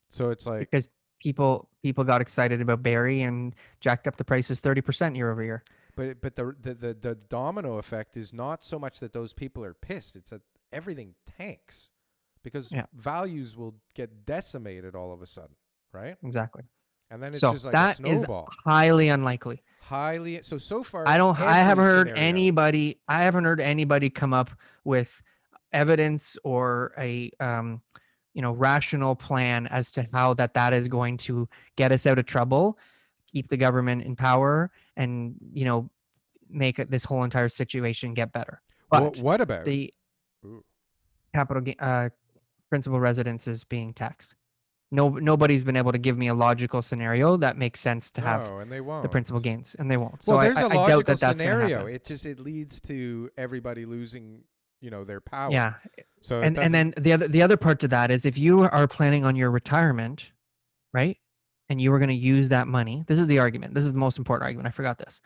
So it's like, because people got excited about Barrie and jacked up the prices 30% year over year. But the domino effect is not so much that those people are pissed. It's that everything tanks because values will get decimated all of a sudden, right? Exactly. And then it's just like a snowball. Is highly unlikely. So far I haven't heard anybody come up with evidence or a rational plan as to how that is going to get us out of trouble, keep the government in power, and make this whole entire situation get better. But what about the principal residences being taxed? Nobody's been able to give me a logical scenario that makes sense to have the principal gains, and they won't. Well, so there's a logical doubt that's scenario. It leads to everybody losing, their power. Yeah. So and then the other part to that is, if you are planning on your retirement, right, and you were going to use that money, this is the argument. This is the most important argument. I forgot this.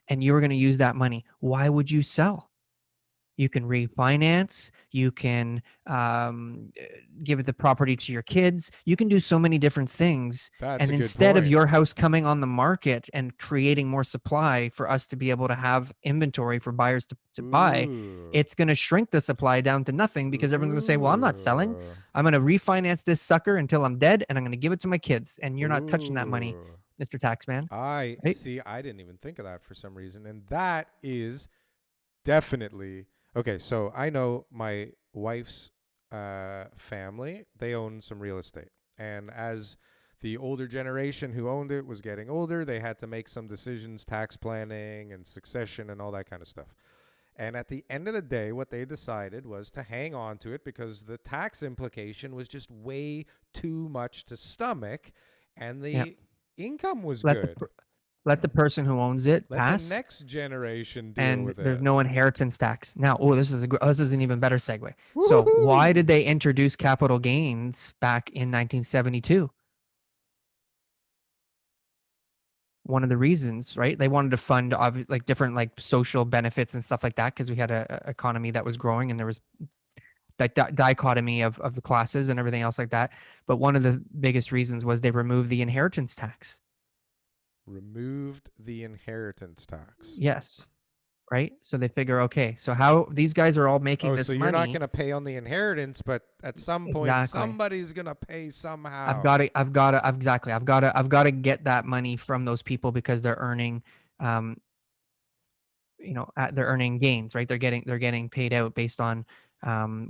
And you were going to use that money. Why would you sell? You can refinance. You can give the property to your kids. You can do so many different things. And instead of your house coming on the market and creating more supply for us to be able to have inventory for buyers to buy, it's going to shrink the supply down to nothing, because everyone's going to say, well, I'm not selling. I'm going to refinance this sucker until I'm dead, and I'm going to give it to my kids. And you're not touching that money, Mr. Taxman. See. I didn't even think of that for some reason. And that is definitely... Okay, so I know my wife's family, they own some real estate. And as the older generation who owned it was getting older, they had to make some decisions, tax planning and succession and all that kind of stuff. And at the end of the day, what they decided was to hang on to it because the tax implication was just way too much to stomach, and the income was good. Let the person who owns it Let the pass, next generation deal and with there's it. no inheritance tax. Now, this is an even better segue. So, why did Woohoo! they introduce capital gains back in 1972? One of the reasons, right? They wanted to fund like different like social benefits and stuff like that because we had a economy that was growing and there was like that dichotomy of the classes and everything else like that. But one of the biggest reasons was they removed the inheritance tax. Removed the inheritance tax. Yes, right? So they figure, okay, so how these guys are all making Oh, so this you're not money. going to pay on the inheritance, but at some point Exactly. somebody's going to pay I've somehow. got to, exactly. I've got to get that money from those people because they're earning, um, they're earning gains, right? They're getting paid out based on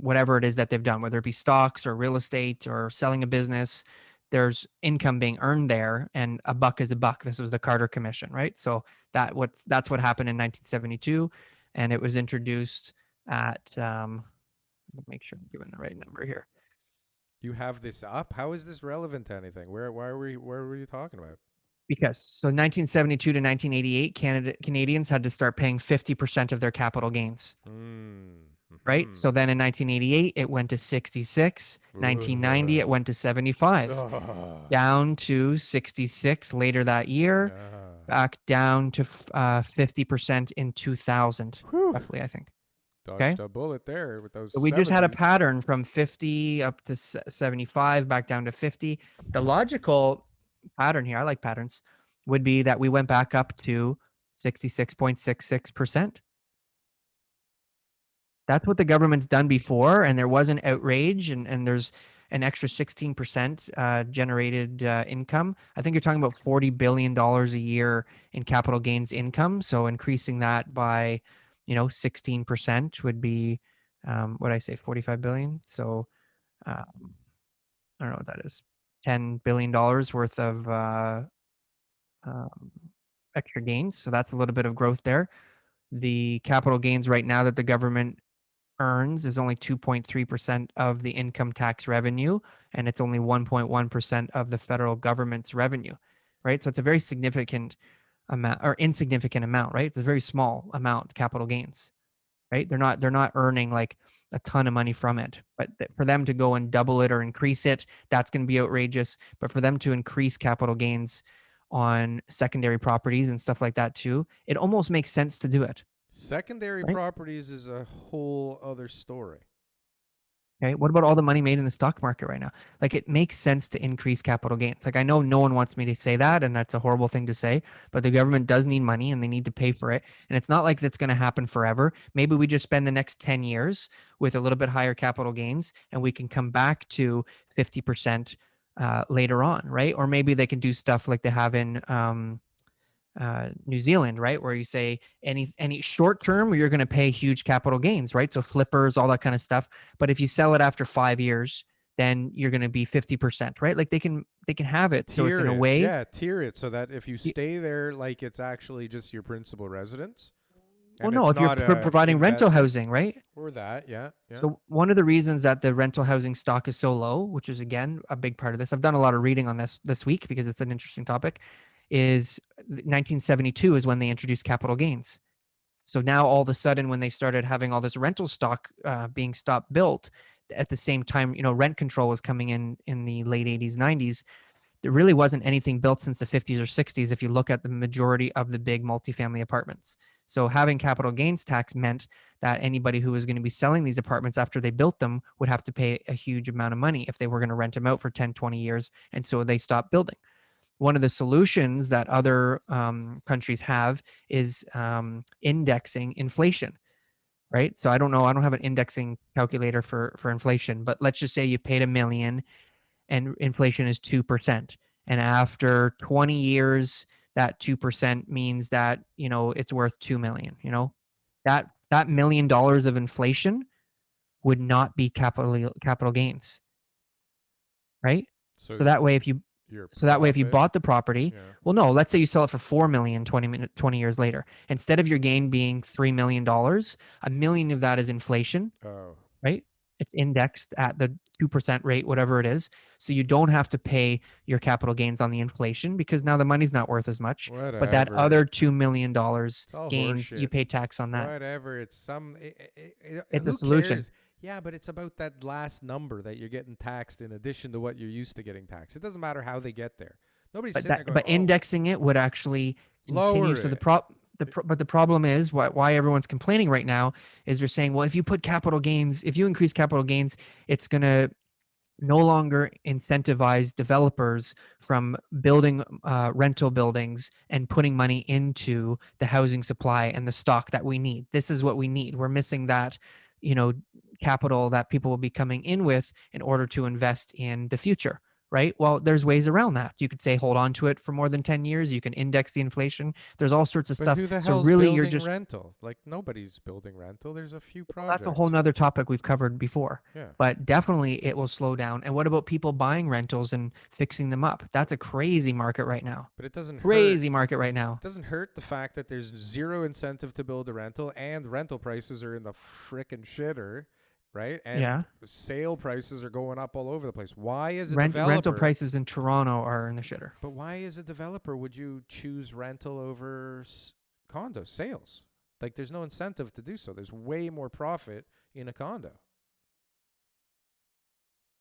whatever it is that they've done, whether it be stocks or real estate or selling a business. There's income being earned there, and a buck is a buck. This was the Carter Commission, right? So that's what happened in 1972, and it was introduced at. Make sure I'm giving the right number here. You have this up? How is this relevant to anything? Where were you talking about? Because so 1972 to 1988, Canadians had to start paying 50% of their capital gains, right? So then in 1988, it went to 66. 1990, it went to 75, down to 66 later that year, back down to 50% in 2000, roughly, I think. Okay. Dodged a bullet there with those So we just had a 70s. pattern from 50 up to 75, back down to 50. The logical pattern here, I like patterns, would be that we went back up to 66.66%. That's what the government's done before, and there was an outrage, and there's an extra 16% generated income. I think you're talking about $40 billion a year in capital gains income. So increasing that by, 16% would be, what did I say, 45 billion. So I don't know what that is. $10 billion worth of um, extra gains. So that's a little bit of growth there. The capital gains right now that the government earns is only 2.3% of the income tax revenue, and it's only 1.1% of the federal government's revenue, right? So it's a very significant amount or insignificant amount, right? It's a very small amount, capital gains, right? They're not earning like a ton of money from it, but for them to go and double it or increase it, that's going to be outrageous. But for them to increase capital gains on secondary properties and stuff like that too, it almost makes sense to do it, Secondary right? properties is a whole other story. Okay. What about all the money made in the stock market right now? Like it makes sense to increase capital gains. Like I know no one wants me to say that, and that's a horrible thing to say, but the government does need money and they need to pay for it. And it's not like that's going to happen forever. Maybe we just spend the next 10 years with a little bit higher capital gains and we can come back to 50% later on, right? Or maybe they can do stuff like they have in New Zealand, right? Where you say any short term, you're going to pay huge capital gains, right? So flippers, all that kind of stuff. But if you sell it after 5 years, then you're going to be 50%, right? Like they can have it. So it's Tier in a it. way. Yeah, tier it so that if you stay there, like it's actually just your principal residence Well, and no, it's if you're not a providing rental investment housing, right? or that. Yeah, yeah. So one of the reasons that the rental housing stock is so low, which is again a big part of this, I've done a lot of reading on this week because it's an interesting topic, is 1972 is when they introduced capital gains. So now all of a sudden, when they started having all this rental stock being stopped built, at the same time, rent control was coming in the late 80s, 90s. There really wasn't anything built since the 50s or 60s if you look at the majority of the big multifamily apartments. So having capital gains tax meant that anybody who was going to be selling these apartments after they built them would have to pay a huge amount of money if they were going to rent them out for 10, 20 years. And so they stopped building. One of the solutions that other countries have is indexing inflation, right? So I don't know, I don't have an indexing calculator for inflation, but let's just say you paid $1 million and inflation is 2%. And after 20 years, that 2% means that, it's worth 2 million, that $1 million of inflation would not be capital gains, right? So So that way, if you your So that way, if you profit. bought the property, Yeah. well, no, let's say you sell it for 4 million 20 years later. Instead of your gain being $3 million, $1 million of that is inflation, Oh. right? It's indexed at the 2% rate, whatever it is. So you don't have to pay your capital gains on the inflation because now the money's not worth as much. But that Whatever. other $2 million It's all gains, you horseshit. pay tax on that. Whatever. It's some. It's a Who solution. cares? Yeah, but it's about that last number that you're getting taxed in addition to what you're used to getting taxed. It doesn't matter how they get there. Nobody's But sitting there going, but indexing it would actually continue. lower So it. but the problem is why everyone's complaining right now is they're saying, well, if you put capital gains, if you increase capital gains, it's going to no longer incentivize developers from building rental buildings and putting money into the housing supply and the stock that we need. This is what we need. We're missing that, capital that people will be coming in with in order to invest in the future. Right. Well, there's ways around that. You could say hold on to it for more than 10 years. You can index the inflation. There's all sorts of But stuff. who the So hell's really, you're building just rental? Like nobody's building rental. There's a few projects. that's a whole nother topic we've covered before. Yeah. But definitely it will slow down. And what about people buying rentals and fixing them up? That's a crazy market right now. But it doesn't Crazy market right now. It doesn't hurt the fact that there's zero incentive to build a rental and rental prices are in the frickin' shitter, right? And sale prices are going up all over the place. Why is a developer... Rental prices in Toronto are in the shitter. But why as a developer would you choose rental over condo sales? Like there's no incentive to do so. There's way more profit in a condo.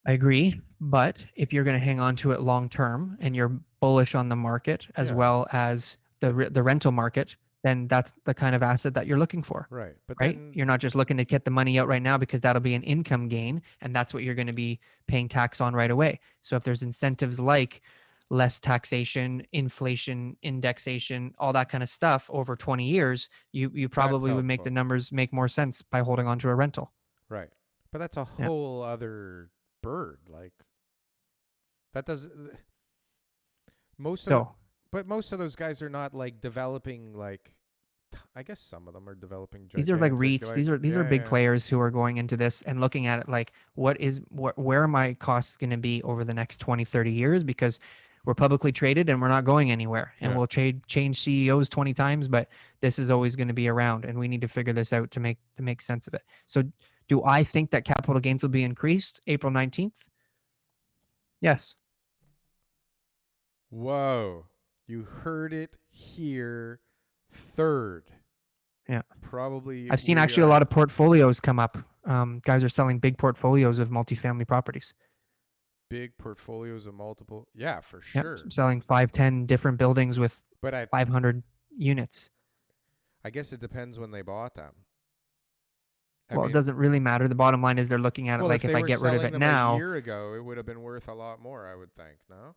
I agree, but if you're going to hang on to it long term and you're bullish on the market as well as the rental market, then that's the kind of asset that you're looking for. Right. But right? then, You're not just looking to get the money out right now because that'll be an income gain and that's what you're going to be paying tax on right away. So if there's incentives like less taxation, inflation, indexation, all that kind of stuff over 20 years, you probably would make the numbers make more sense by holding on to a rental. Right. But that's a whole other bird. Like that doesn't most of those guys are not like developing like I guess some of them are developing these are like REITs. These are big players who are going into this and looking at it like where are my costs going to be over the next 20, 30 years because we're publicly traded and we're not going anywhere and we'll change CEOs 20 times, but this is always going to be around and we need to figure this out to make sense of it. So do I think that capital gains will be increased April 19th? Yes. Whoa. You heard it here. Third. Yeah. Probably. I've seen actually a lot of portfolios come up. Guys are selling big portfolios of multifamily properties. Big portfolios of multiple. Yeah, for sure. Selling 5-10 different buildings with 500 units. I guess it depends when they bought them. Well, it doesn't really matter. The bottom line is they're looking at it like if I get rid of it now. A year ago, it would have been worth a lot more, I would think. No?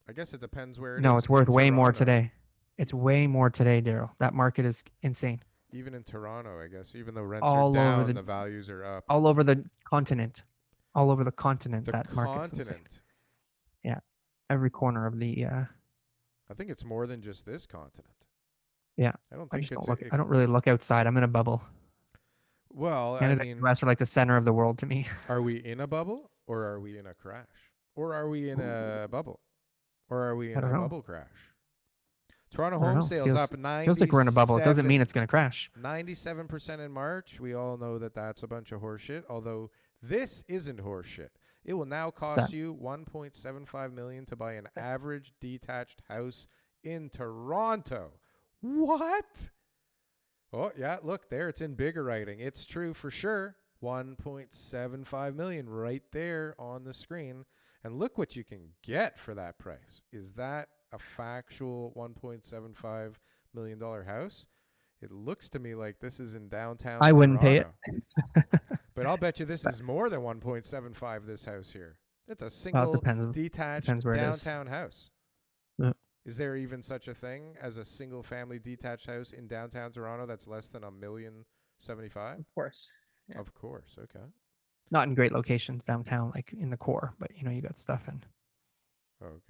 I guess it depends where it is. No, it's worth way more today. It's way more today, Darryl. That market is insane. Even in Toronto, I guess. Even though rents are down, the values are up. All over the continent. All over the continent, that market's insane. Yeah. Every corner of the... I think it's more than just this continent. Yeah. I don't really look outside. I'm in a bubble. Well, Canada and the US are like the center of the world to me. Are we in a bubble or are we in a crash? Or are we in a bubble? Or are we in a bubble crash? Toronto home sales up 97%. Feels like we're in a bubble. It doesn't mean it's going to crash. 97% in March. We all know that that's a bunch of horseshit, although this isn't horseshit. It will now cost you $1.75 million to buy an average detached house in Toronto. What? Oh, yeah, look there. It's in bigger writing. It's true for sure. $1.75 million right there on the screen. And look what you can get for that price. Is that a factual $1.75 million house? It looks to me like this is in downtown I wouldn't pay it. But I'll bet you this is more than 1.75, this house here. It's a single detached downtown house. Yeah. Is there even such a thing as a single family detached house in downtown Toronto that's less than $1,075,000? Of course. Yeah. Of course. Okay. Not in great locations downtown, like in the core, but you got stuff in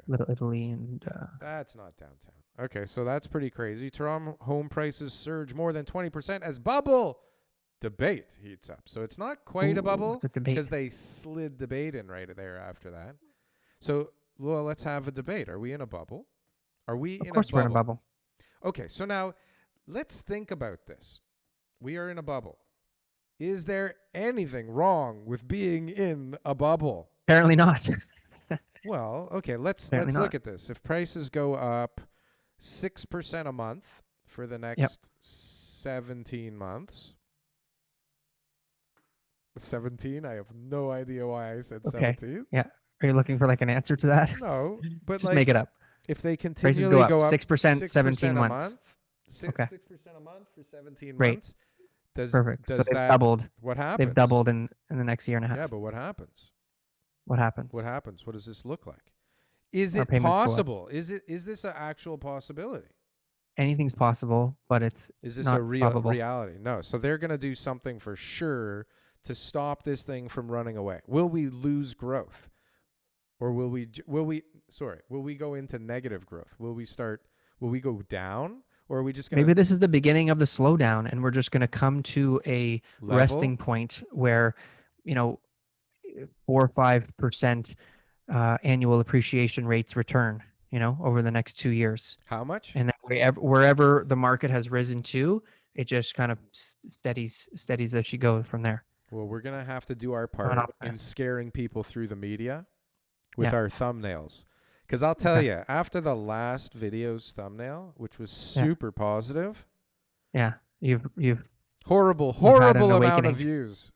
Little Italy and... That's not downtown. Okay, so that's pretty crazy. Toronto home prices surge more than 20% as bubble debate heats up. So it's not quite a bubble because they slid debate in right there after that. So, well, let's have a debate. Are we in a bubble? Are we in a bubble? Of course we're in a bubble. Okay, so now let's think about this. We are in a bubble. Is there anything wrong with being in a bubble? Apparently not. Well, okay, let's Apparently look not. at this. If prices go up 6% a month for the Yep. next 17 months. 17? I have no idea why I said Okay. 17. Yeah. Are you looking for like an answer to that? No, but Just make like it up. if they Prices go continually go up up 6%, 17 a months. month, Okay. 6% a month for 17 Great. months, does Perfect. So they've that doubled. what They've happens? doubled in the next year and a half. Yeah, but what happens? What happens? What happens? What does this look like? Is Our it payments go up. possible? Is this an actual possibility? Anything's possible, but it's Is this not a real probable. reality? No. So they're going to do something for sure to stop this thing from running away. Will we lose growth? Or will we go into negative growth? Will we go down? Or are we just going Maybe to this is the beginning of the slowdown, and we're just going to come to a level? resting point where, 4 or 5% annual appreciation rates return, over the next 2 years. How much? And then wherever the market has risen to, it just kind of steadies as she goes from there. Well, we're going to have to do our I'm an part in optimist. scaring people through the media with Yeah. our thumbnails. Because I'll tell Okay. you, after the last video's thumbnail, which was super positive, Yeah, you've horrible had an amount of awakening. views.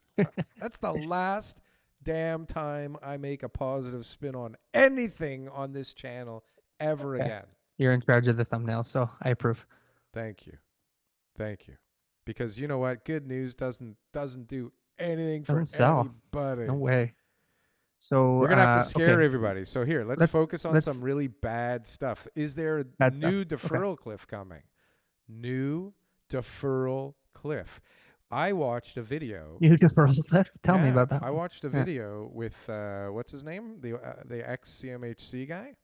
That's the last damn time I make a positive spin on anything on this channel ever Okay. again. You're in charge of the thumbnail, so I approve. Thank you. Because you know what? Good news doesn't do anything for Doesn't sell. anybody. No way. So We're gonna have to scare okay. everybody. So here, let's focus on some really bad stuff. Is there a Bad new stuff. deferral cliff coming? New deferral cliff. I watched a video. You deferral cliff? Tell me about that. I watched a video with what's his name? The ex CMHC guy.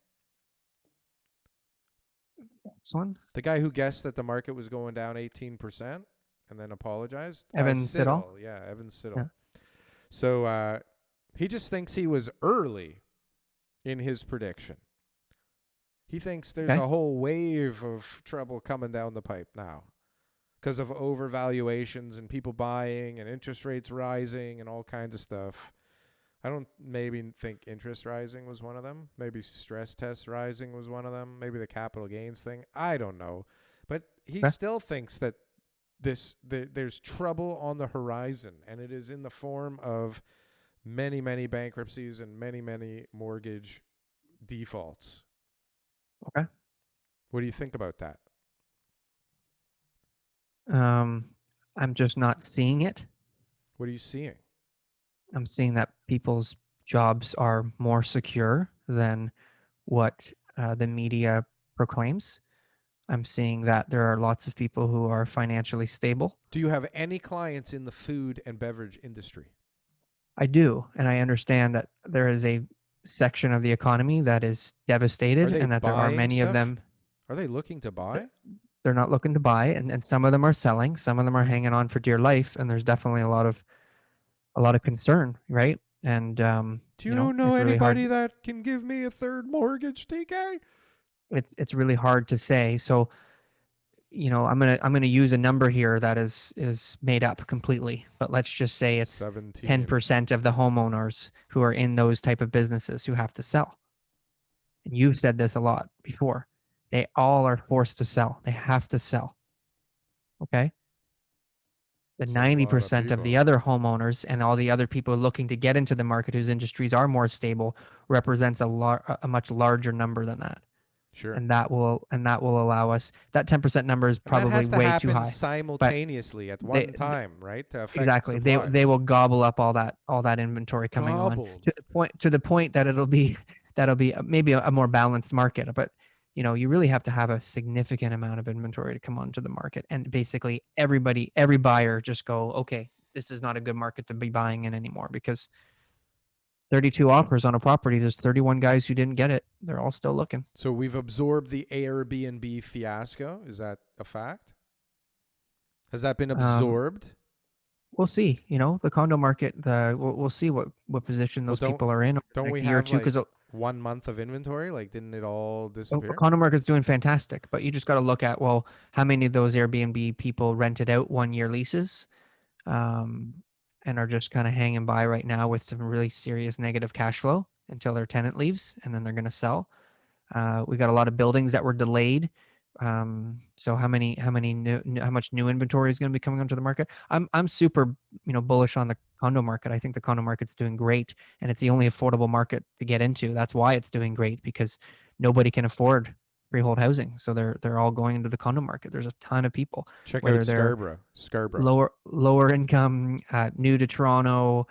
This one? The guy who guessed that the market was going down 18% and then apologized. Evan Siddall? Yeah, Evan Siddall. Yeah. So he just thinks he was early in his prediction. He thinks there's a whole wave of trouble coming down the pipe now because of overvaluations and people buying and interest rates rising and all kinds of stuff. I don't maybe think interest rising was one of them. Maybe stress tests rising was one of them. Maybe the capital gains thing. I don't know. But he still thinks that there's trouble on the horizon, and it is in the form of many, many bankruptcies and many, many mortgage defaults. Okay. What do you think about that? I'm just not seeing it. What are you seeing? I'm seeing that people's jobs are more secure than what the media proclaims. I'm seeing that there are lots of people who are financially stable. Do you have any clients in the food and beverage industry? I do, and I understand that there is a section of the economy that is devastated and that there are many of them. Are they looking to buy? They're not looking to buy, and some of them are selling. Some of them are hanging on for dear life, and there's definitely a lot of concern, right? And do you know anybody that can give me a third mortgage, TK? It's really hard to say. So, I'm gonna use a number here that is made up completely, but let's just say it's 10% of the homeowners who are in those type of businesses who have to sell. And you've said this a lot before. They all are forced to sell. They have to sell. Okay. The 90% of the other homeowners and all the other people looking to get into the market whose industries are more stable represents a much larger number than that. Sure. And that will allow us. That 10% number is probably way too high. Simultaneously at one time, right? To affect exactly. supply. They will gobble up all that inventory coming on to the point that that'll be maybe a more balanced market. But you really have to have a significant amount of inventory to come onto the market, and basically every buyer just go, okay, this is not a good market to be buying in anymore, because 32 offers on a property, there's 31 guys who didn't get it. They're all still looking. So we've absorbed the Airbnb fiasco. Is that a fact? Has that been absorbed? We'll see. The condo market. We'll see what position those people are in over the next year or two. Because 1 month of inventory, didn't it all disappear? The condo market's doing fantastic, but you just got to look at, how many of those Airbnb people rented out 1 year leases? and are just kind of hanging by right now with some really serious negative cash flow until their tenant leaves, and then they're going to sell. We got a lot of buildings that were delayed. So how much new inventory is going to be coming onto the market? I'm super, bullish on the condo market. I think the condo market's doing great, and it's the only affordable market to get into. That's why it's doing great, because nobody can afford freehold housing. So they're all going into the condo market. There's a ton of people, Check whether out they're Scarborough. lower income, new to Toronto,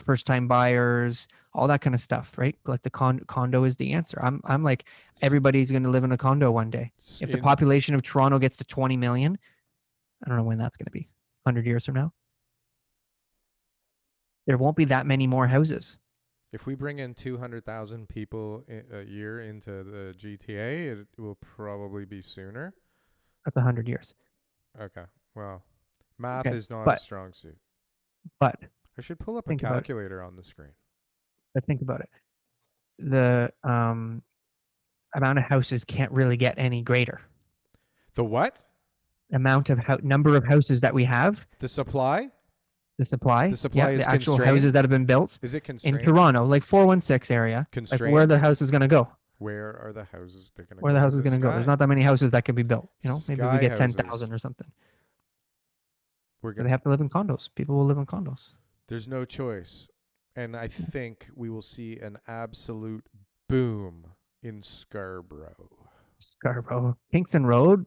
first time buyers, all that kind of stuff, right? Like the condo is the answer. I'm like, everybody's going to live in a condo one day. If the population of Toronto gets to 20 million, I don't know when that's going to be. 100 years from now, there won't be that many more houses. If we bring in 200,000 people a year into the GTA, it will probably be sooner. That's 100 years. Okay. Well, math Okay, is not a strong suit. But I should pull up a calculator on the screen. But think about it. The amount of houses can't really get any greater. The what? Amount of number of houses that we have. The supply? The supply. The supply is the actual constrained? houses that have been built. Is it constrained? In Toronto, like 416 area. Constrained? Like where the house is going to go. Where are the houses they're going to go? Where the house is going to go. There's not that many houses that can be built. Maybe we get 10,000 or something. They have to live in condos. People will live in condos. There's no choice. And I think we will see an absolute boom in Scarborough. Kingston Road.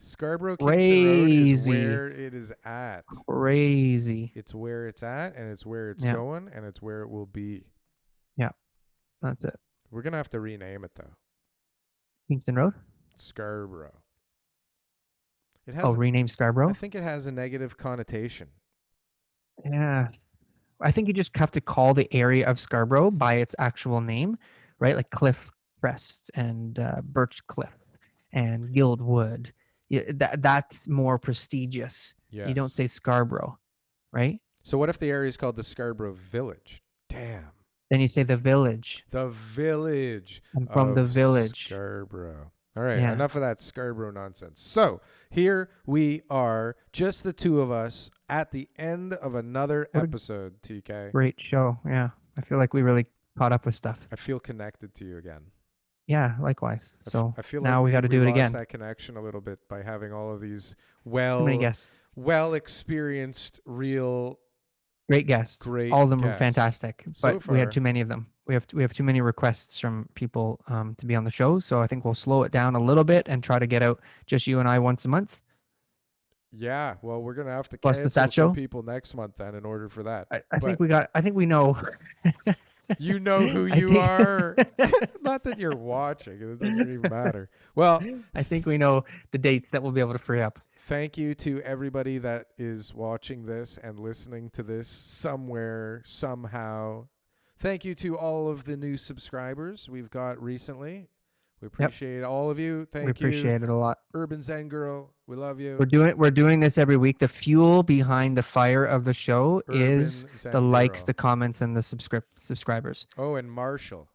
Scarborough Kingston Road is where it is at. Crazy. It's where it's at, and it's where it's going, and it's where it will be. Yeah, that's it. We're going to have to rename it, though. Kingston Road? Scarborough. It has rename Scarborough? I think it has a negative connotation. Yeah. I think you just have to call the area of Scarborough by its actual name, right? Like Cliff Crest and Birch Cliff and Guildwood. That's more prestigious. Yes. You don't say Scarborough, right? So what if the area is called the Scarborough Village? Damn. Then you say the village. The village. I'm from the village. Scarborough. All right, enough of that Scarborough nonsense. So here we are, just the two of us, at the end of another episode, TK. Great show. Yeah. I feel like we really caught up with stuff. I feel connected to you again. Yeah, likewise. So I feel now we got to do it again. That connection a little bit by having all of these well experienced, real great guests. All of them were fantastic, but we had too many of them. We have too many requests from people to be on the show, so I think we'll slow it down a little bit and try to get out just you and I once a month. Yeah, well, we're gonna have to cancel some people next month then in order for that. I think we know. You know who you are. Not that you're watching. It doesn't even matter. Well, I think we know the dates that we'll be able to free up. Thank you to everybody that is watching this and listening to this somewhere, somehow. Thank you to all of the new subscribers we've got recently. We appreciate all of you. Thank you. We appreciate it a lot. Urban Zen Girl, we love you. We're doing this every week. The fuel behind the fire of the show is the likes, the comments, and the subscribers. Oh, and Marshall,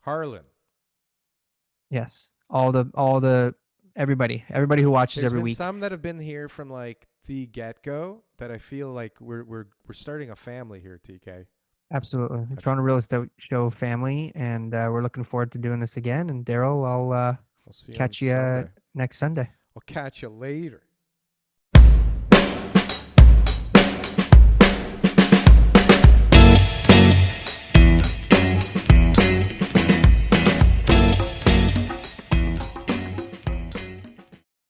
Harlan. Yes, all the everybody who watches every week. Some that have been here from like the get-go that I feel like we're starting a family here, TK. Absolutely. The Toronto Real Estate Show family, and we're looking forward to doing this again. And Darryl, I'll catch you next Sunday. I'll catch you later.